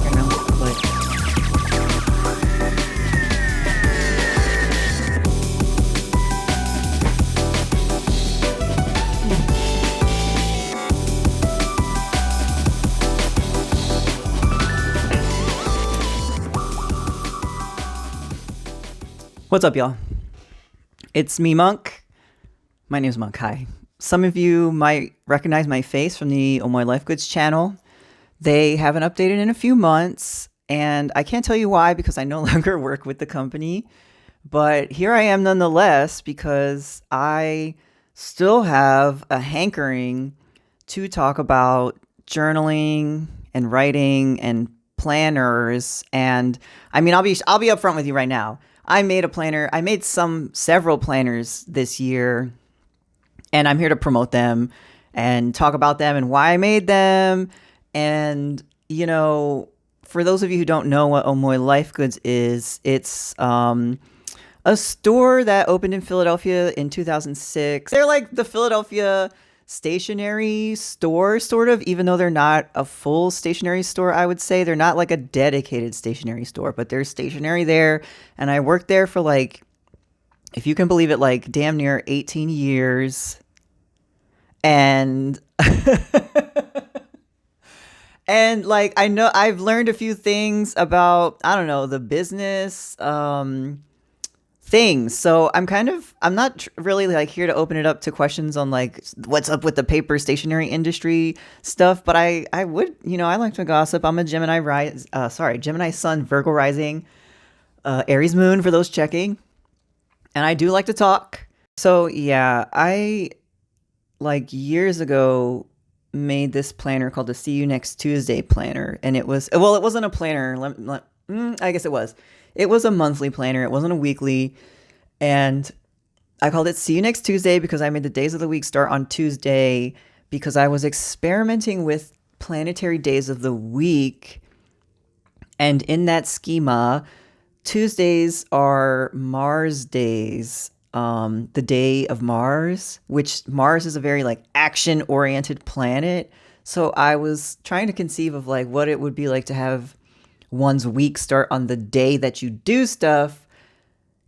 background, but what's up, y'all? It's me, Monk. My name's Monk. Hi. Some of you might recognize my face from the Oh My Life Goods channel. They haven't updated in a few months, and I can't tell you why because I no longer work with the company. But here I am nonetheless because I still have a hankering to talk about journaling and writing and planners. And I mean, I'll be upfront with you right now. I made a planner. I made several planners this year, and I'm here to promote them and talk about them and why I made them. And, you know, for those of you who don't know what Omoy Life Goods is, it's a store that opened in Philadelphia in 2006. They're like the Philadelphia stationery store, sort of, even though they're not a full stationery store, I would say. They're not like a dedicated stationery store, but there's stationery there. And I worked there for like, if you can believe it, like damn near 18 years. And and like I know I've learned a few things about, I don't know, the business things. So I'm not really like here to open it up to questions on like what's up with the paper stationery industry stuff, but I would, you know, I like to gossip. I'm a Gemini sun, Virgo rising, Aries moon for those checking. And I do like to talk. So yeah, I like years ago made this planner called the See You Next Tuesday planner. And it wasn't a planner. I guess it was. It was a monthly planner. It wasn't a weekly. And I called it See You Next Tuesday because I made the days of the week start on Tuesday because I was experimenting with planetary days of the week. And in that schema, Tuesdays are Mars days. The day of Mars, which Mars is a very like action oriented planet. So I was trying to conceive of like what it would be like to have one's week start on the day that you do stuff,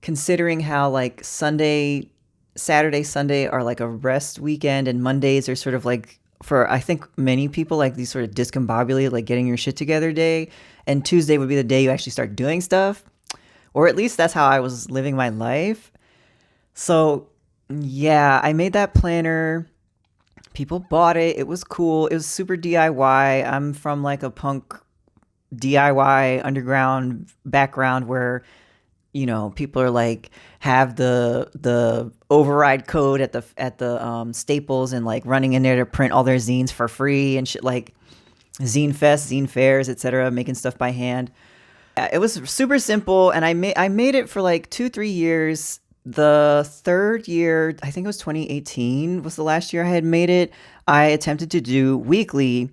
considering how like Saturday, Sunday are like a rest weekend, and Mondays are sort of like, for I think many people, like these sort of discombobulated, like getting your shit together day. And Tuesday would be the day you actually start doing stuff. Or at least that's how I was living my life. So yeah, I made that planner. People bought it. It was cool. It was super DIY. I'm from like a punk DIY underground background where, you know, people are like have the override code at the Staples and like running in there to print all their zines for free and shit, like zine fest, zine fairs, etc., making stuff by hand. It was super simple, and I made it for like 2-3 years. The third year, I think it was 2018 was the last year I had made it. I attempted to do weekly,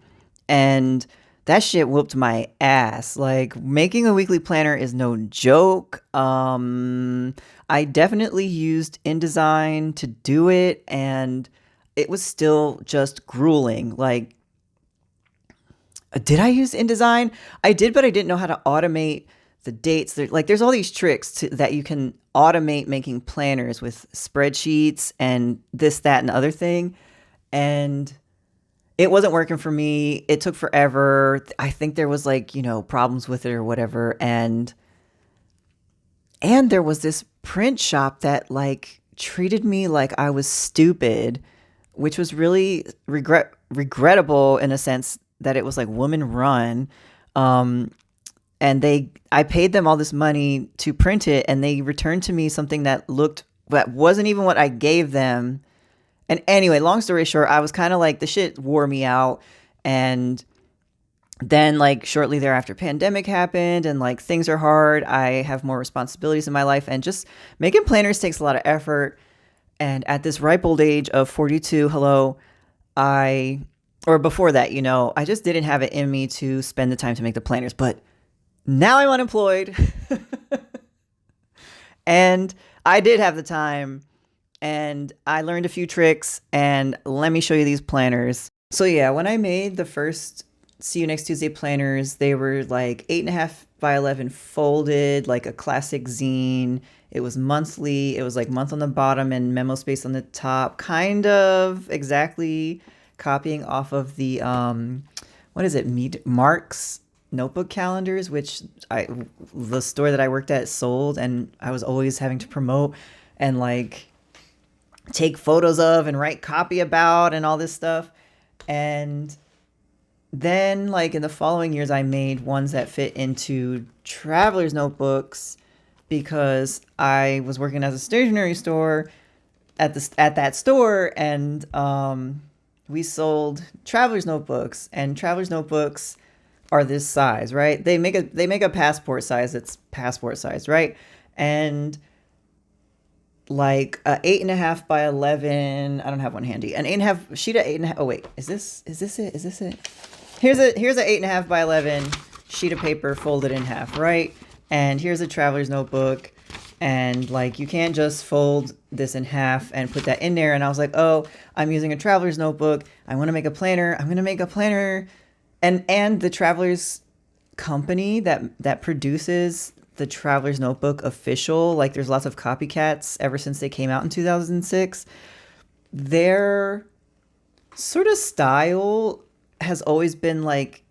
and that shit whooped my ass. Like making a weekly planner is no joke. I definitely used InDesign to do it, and it was still just grueling. Like, did I use InDesign? I did, but I didn't know how to automate the dates. There's all these tricks that you can automate making planners with spreadsheets and this, that, and other thing. And it wasn't working for me. It took forever. I think there was like, you know, problems with it or whatever. And there was this print shop that like treated me like I was stupid, which was really regrettable in a sense that it was like woman run. And I paid them all this money to print it, and they returned to me something that wasn't even what I gave them. And anyway, long story short, I was kind of like, the shit wore me out. And then like shortly thereafter, pandemic happened, and like things are hard. I have more responsibilities in my life, and just making planners takes a lot of effort. And at this ripe old age of 42, or before that, you know, I just didn't have it in me to spend the time to make the planners. But now I'm unemployed and I did have the time, and I learned a few tricks, and let me show you these planners. So yeah, when I made the first See You Next Tuesday planners. They were like 8.5 by 11 folded, like a classic zine. It was monthly. It was like month on the bottom and memo space on the top, kind of exactly copying off of the what is it, Mark's notebook calendars, which the store that I worked at sold, and I was always having to promote and like take photos of and write copy about and all this stuff. And then like in the following years I made ones that fit into traveler's notebooks because I was working as a stationery store at that store, and we sold traveler's notebooks, and traveler's notebooks are this size, right? They make a passport size. It's passport size, right? And like a 8.5 by 11. I don't have one handy. An 8.5 sheet of 8.5. Oh wait, is this it? Here's a 8.5 by 11 sheet of paper folded in half, right? And here's a traveler's notebook, and like you can't just fold this in half and put that in there. And I was like, oh, I'm using a traveler's notebook. I want to make a planner. I'm gonna make a planner, and the traveler's company that produces the traveler's notebook official, like there's lots of copycats ever since they came out in 2006. Their sort of style has always been like,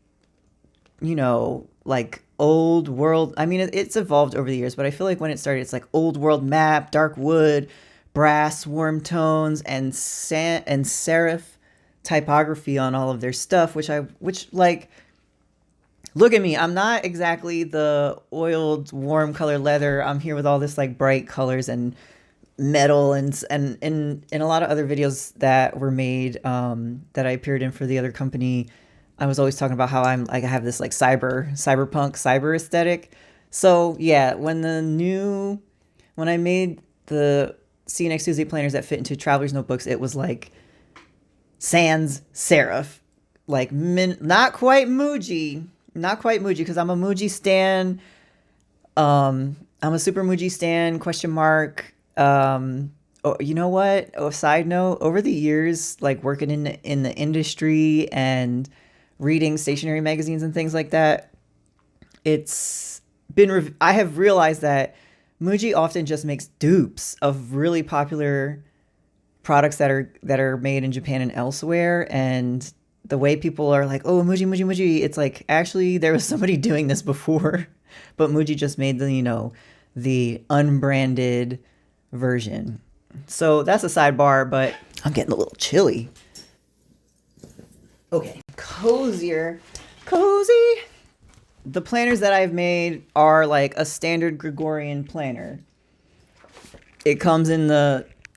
like old world. I mean, it's evolved over the years, but I feel like when it started, it's like old world map, dark wood, brass, warm tones, and serif typography on all of their stuff, which like, look at me. I'm not exactly the oiled, warm color leather. I'm here with all this like bright colors and metal, and in a lot of other videos that were made that I appeared in for the other company, I was always talking about how I'm like I have this like cyber aesthetic. So yeah, when I made the See You Next Tuesday planners that fit into traveler's notebooks, it was like sans serif, like not quite Muji because I'm a Muji stan. I'm a super Muji stan, question mark. Oh, you know what? Oh, side note, over the years, like working in the industry and reading stationery magazines and things like that, it's been I have realized that Muji often just makes dupes of really popular products that are made in Japan and elsewhere. And the way people are like, oh, Muji, it's like, actually there was somebody doing this before, but Muji just made the unbranded version. So that's a sidebar, but I'm getting a little chilly. Okay, cozy. The planners that I've made are like a standard Gregorian planner. It comes in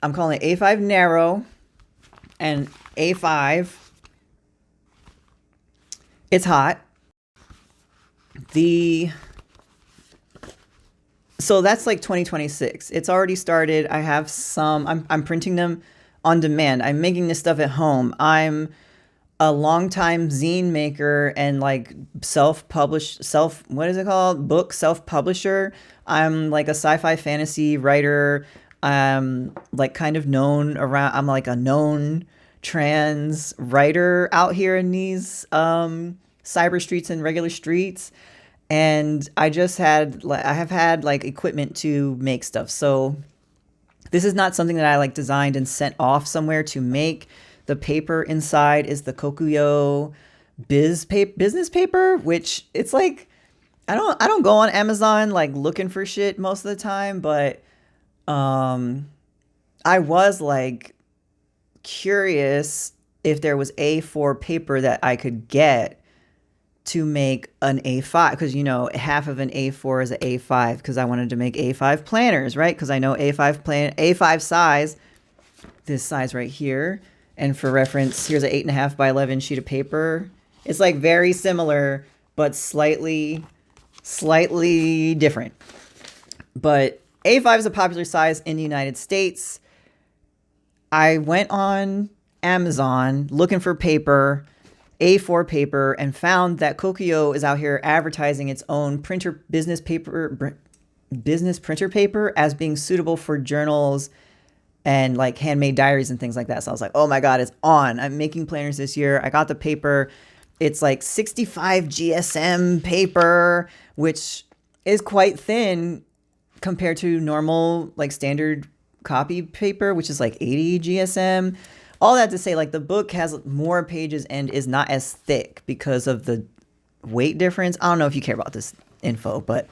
I'm calling it A5 narrow and A5. It's hot. So that's like 2026. It's already started. I have some, I'm printing them on demand. I'm making this stuff at home. I'm a longtime zine maker and like what is it called? Self-publisher. I'm like a sci-fi fantasy writer. I'm like kind of known around, I'm like a known trans writer out here in these cyber streets and regular streets. And I have had like equipment to make stuff. So this is not something that I like designed and sent off somewhere to make. The paper inside is the Kokuyo business paper, which it's like, I don't go on Amazon like looking for shit most of the time, but I was like curious if there was A4 paper that I could get to make an A5, because half of an A4 is an A5, because I wanted to make A5 planners, right? Because I know A5 size, this size right here. And for reference, here's an 8.5 by 11 sheet of paper. It's like very similar, but slightly different. But A5 is a popular size in the United States. I went on Amazon looking for paper, A4 paper, and found that Kokuyo is out here advertising its own business printer paper as being suitable for journals and like handmade diaries and things like that. So I was like, oh my God, it's on. I'm making planners this year. I got the paper. It's like 65 GSM paper, which is quite thin compared to normal, like standard copy paper, which is like 80 GSM. All that to say, like the book has more pages and is not as thick because of the weight difference. I don't know if you care about this info, but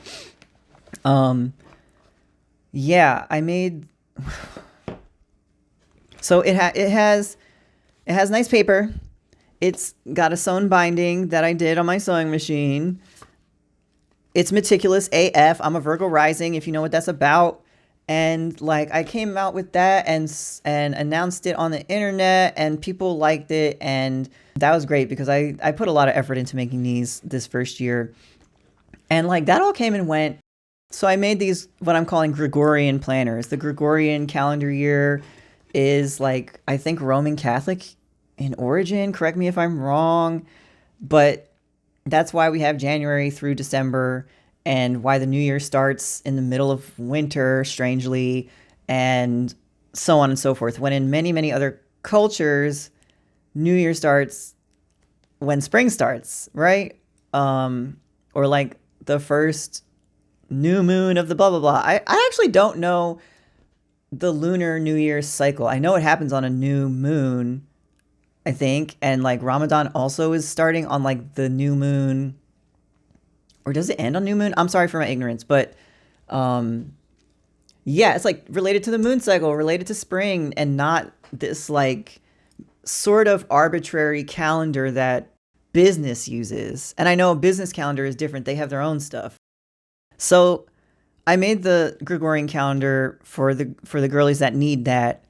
yeah, I made so it has nice paper. It's got a sewn binding that I did on my sewing machine. It's meticulous AF. I'm a Virgo rising, if you know what that's about. And like I came out with that and announced it on the internet, and people liked it, and that was great because I put a lot of effort into making this first year. And like that all came and went. So I made these what I'm calling Gregorian planners. The Gregorian calendar year is like, I think, Roman Catholic in origin. Correct me if I'm wrong, but that's why we have January through December, and why the new year starts in the middle of winter, strangely, and so on and so forth. When in many, many other cultures, new year starts when spring starts, right? Or like the first new moon of the blah, blah, blah. I actually don't know the lunar new year cycle. I know it happens on a new moon, I think. And like Ramadan also is starting on like the new moon, or does it end on new moon? I'm sorry for my ignorance, but yeah, it's like related to the moon cycle, related to spring, and not this like sort of arbitrary calendar that business uses. And I know a business calendar is different. They have their own stuff. So I made the Gregorian calendar for the girlies that need that,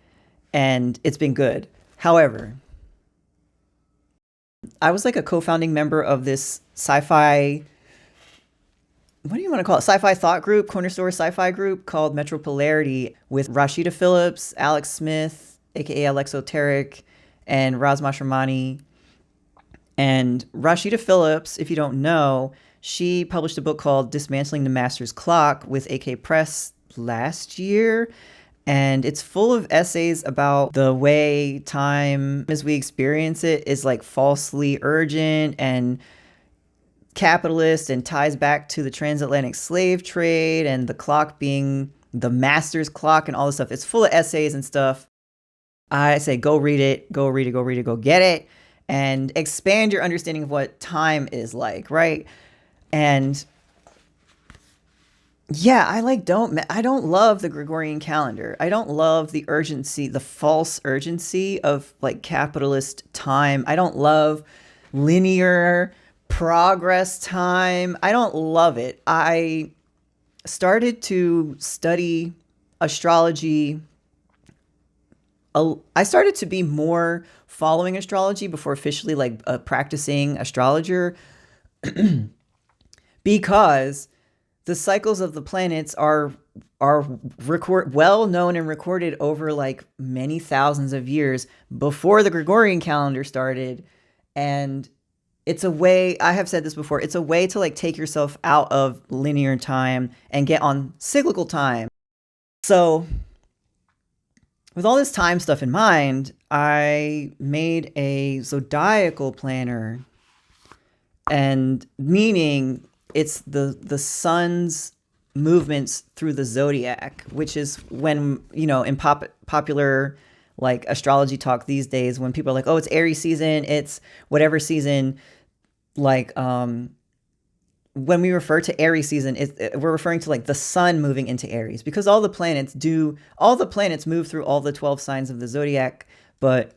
and it's been good. However, I was like a co-founding member of this sci-fi, what do you want to call it? Sci-fi thought group, corner store sci-fi group called Metropolarity, with Rashida Phillips, Alex Smith, aka Alexoteric, and Raz Mashramani. And Rashida Phillips, if you don't know, she published a book called Dismantling the Master's Clock with AK Press last year. And it's full of essays about the way time as we experience it is like falsely urgent and capitalist, and ties back to the transatlantic slave trade and the clock being the master's clock and all this stuff. It's full of essays and stuff. I say go read it, go read it, go read it, go get it, and expand your understanding of what time is like, right? And yeah, I don't love the Gregorian calendar. I don't love the urgency, the false urgency of like capitalist time. I don't love linear progress time. I don't love it. I started to study astrology. I started to be more following astrology before officially like a practicing astrologer, because the cycles of the planets are well known and recorded over like many thousands of years before the Gregorian calendar started. And it's a way, I have said this before, it's a way to like take yourself out of linear time and get on cyclical time. So with all this time stuff in mind, I made a zodiacal planner, and meaning it's the sun's movements through the zodiac, which is when, you know, in popular like astrology talk these days, when people are like, oh, it's Aries season, it's whatever season, like when we refer to Aries season, we're referring to like the sun moving into Aries, because all the planets move through all the 12 signs of the zodiac. But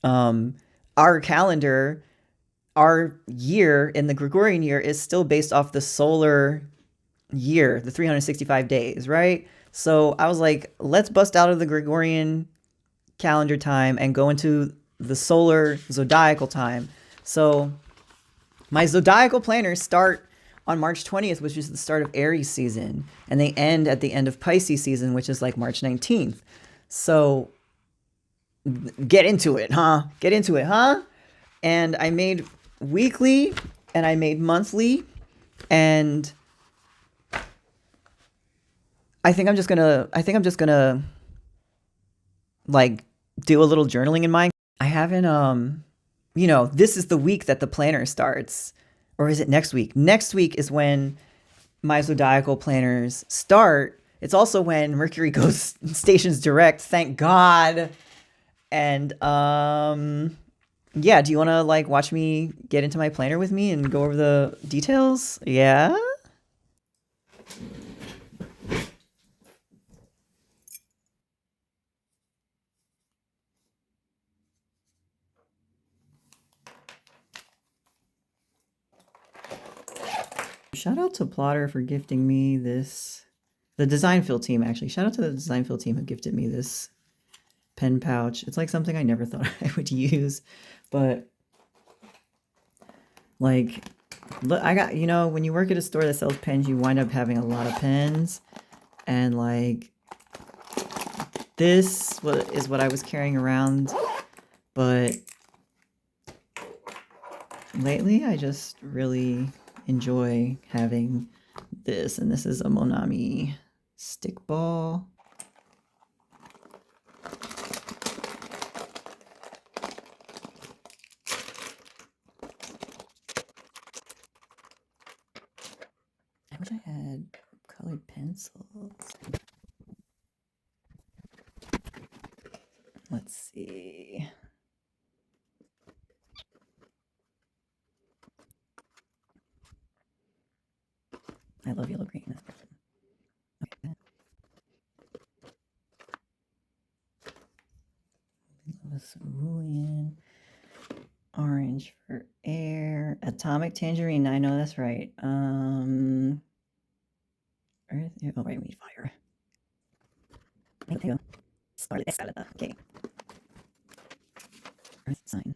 our calendar, our year in the Gregorian year, is still based off the solar year, the 365 days, right? So I was like, let's bust out of the Gregorian calendar time and go into the solar zodiacal time. So my zodiacal planners start on March 20th, which is the start of Aries season, and they end at the end of Pisces season, which is like March 19th. So get into it, huh? Get into it, huh? And I made weekly and I made monthly, and I think I'm just gonna like do a little journaling in mine. I haven't this is the week that the planner starts. Or is it next week? Next week is when my zodiacal planners start. It's also when Mercury goes stations direct, thank God. And yeah, do you want to like watch me get into my planner with me and go over the details? Yeah. Shout out to Plotter for gifting me this. The design fill team, actually. Shout out to the design fill team who gifted me this pen pouch. It's like something I never thought I would use, but like, look, I got, when you work at a store that sells pens, you wind up having a lot of pens, and like, this is what I was carrying around, but lately I just really enjoy having this, and this is a Monami stick ball. I wish I had colored pencils. Let's see. I love yellow green. Okay. Cerulean. Orange for air. Atomic tangerine. I know that's right. Earth. Oh, right. We need fire. There you go. Scarlet. Okay. Earth sign.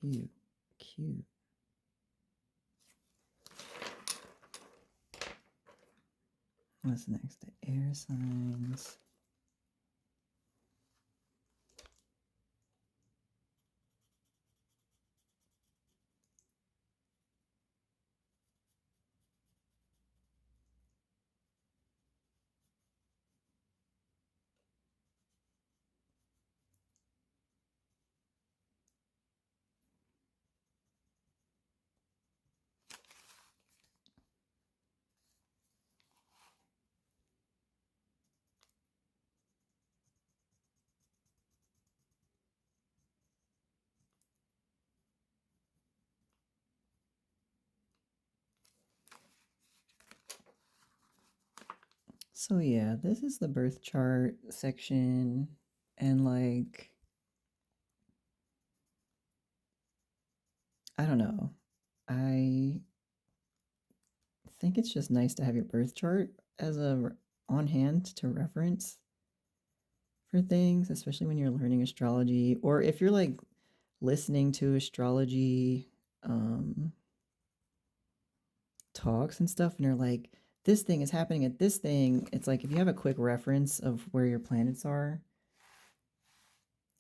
Cute. Cute. What's next? The air signs. So yeah, this is the birth chart section, and like, I don't know. I think it's just nice to have your birth chart as on hand to reference for things, especially when you're learning astrology, or if you're like listening to astrology talks and stuff, and you're like, this thing is happening at this thing. It's like if you have a quick reference of where your planets are,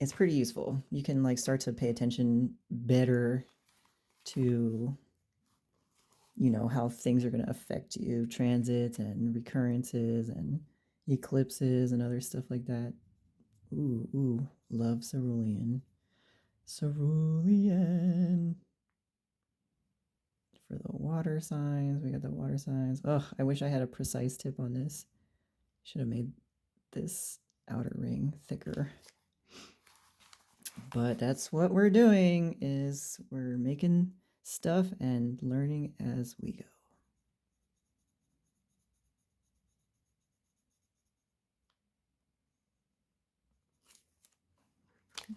it's pretty useful. You can like start to pay attention better to how things are going to affect you, transits and recurrences and eclipses and other stuff like that. Ooh, love cerulean. Cerulean. For the water signs, we got the water signs. Ugh, I wish I had a precise tip on this. Should have made this outer ring thicker. But that's what we're doing, is we're making stuff and learning as we go.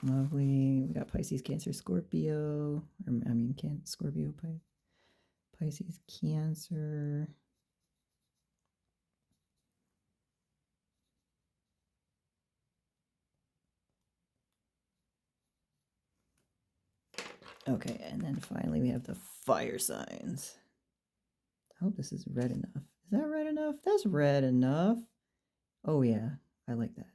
Lovely. We got Pisces, Cancer, Scorpio. Scorpio, Pisces, Cancer. Okay, and then finally we have the fire signs. I hope this is red enough. Is that red enough? That's red enough. Oh yeah, I like that.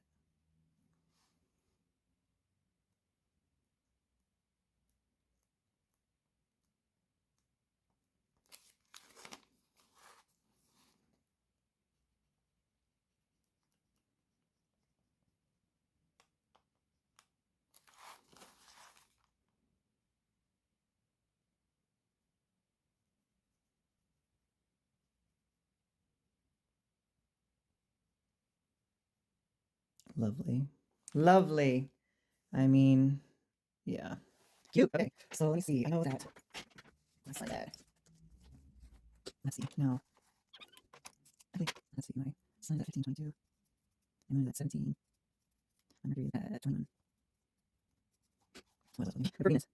Lovely. Lovely. I mean, yeah. Cute. Okay, so let me see. I know that. Let's like that. Let's see. No. I think, let's see. My sun is at 1522. My moon is at 17. My Mercury is at 21. What else? My Venus.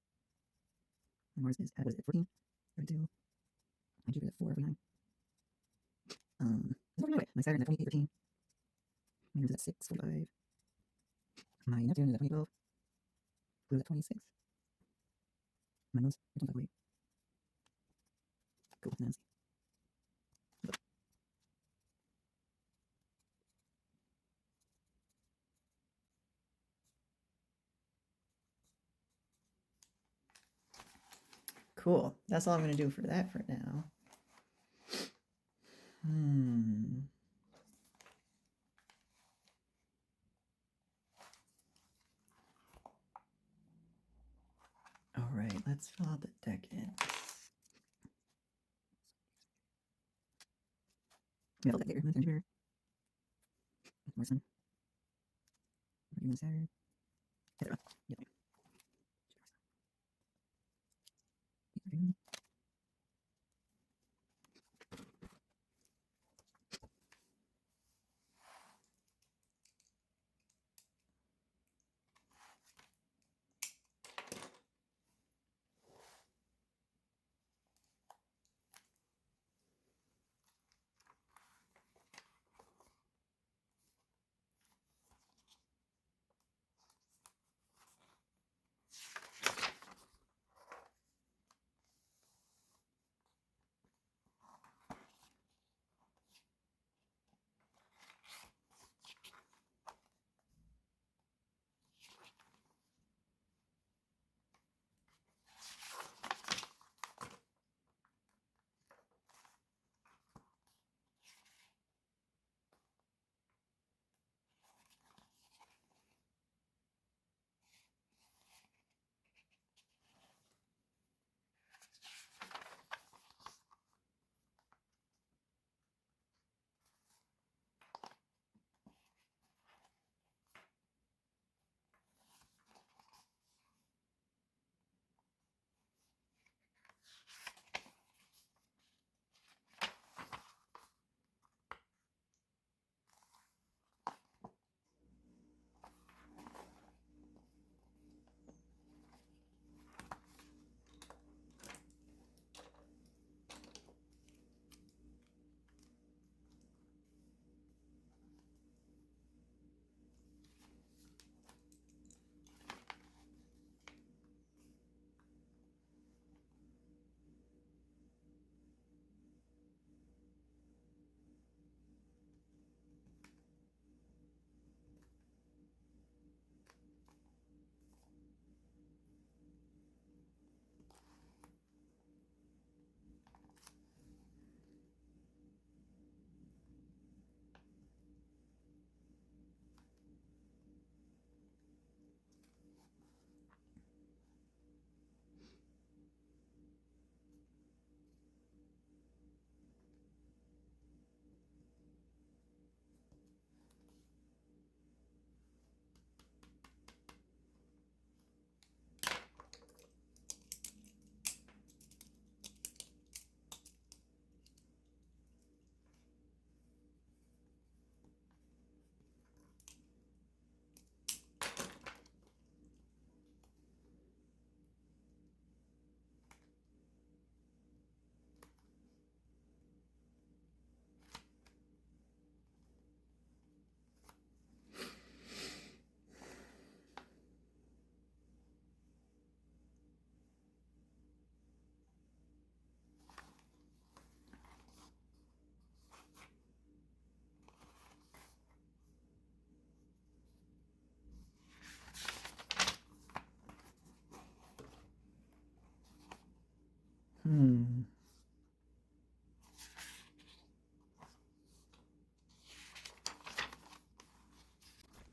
My Mars is at, what is it, 14? 32. My Jupiter is at 4, 49. My Saturn is at 28, 13. My Venus is at 6, 45. My Neptune is at 2012. Pluto is at 26. My moon's at 25, cool, Nancy. Cool. That's all I'm going to do for that for now. All right, let's fill out the deck in. We have a deck there. Moon, Jupiter. More sun. Mercury, Saturn. Etc. Yep.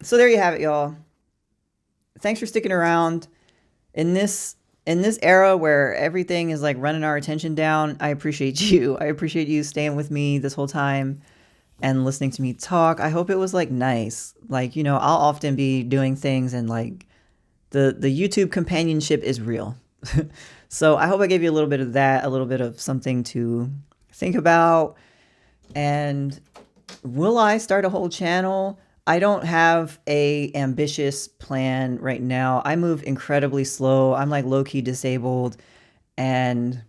So there you have it, y'all. Thanks for sticking around in this era where everything is like running our attention down. I appreciate you. I appreciate you staying with me this whole time and listening to me talk. I hope it was like nice. Like, I'll often be doing things and like the YouTube companionship is real. So I hope I gave you a little bit of that, a little bit of something to think about. And will I start a whole channel? I don't have a ambitious plan right now. I move incredibly slow. I'm like low key disabled and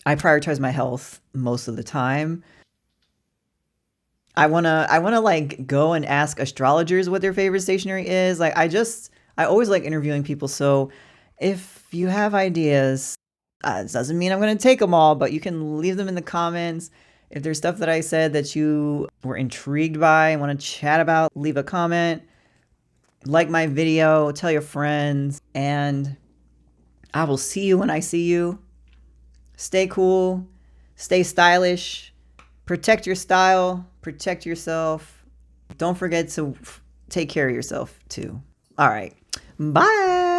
I prioritize my health most of the time. I wanna like go and ask astrologers what their favorite stationery is. Like I always like interviewing people. So if you have ideas, it doesn't mean I'm gonna take them all, but you can leave them in the comments. If there's stuff that I said that you were intrigued by and want to chat about, leave a comment, like my video, tell your friends, and I will see you when I see you. Stay cool, stay stylish, protect your style, protect yourself. Don't forget to take care of yourself too. All right. Bye.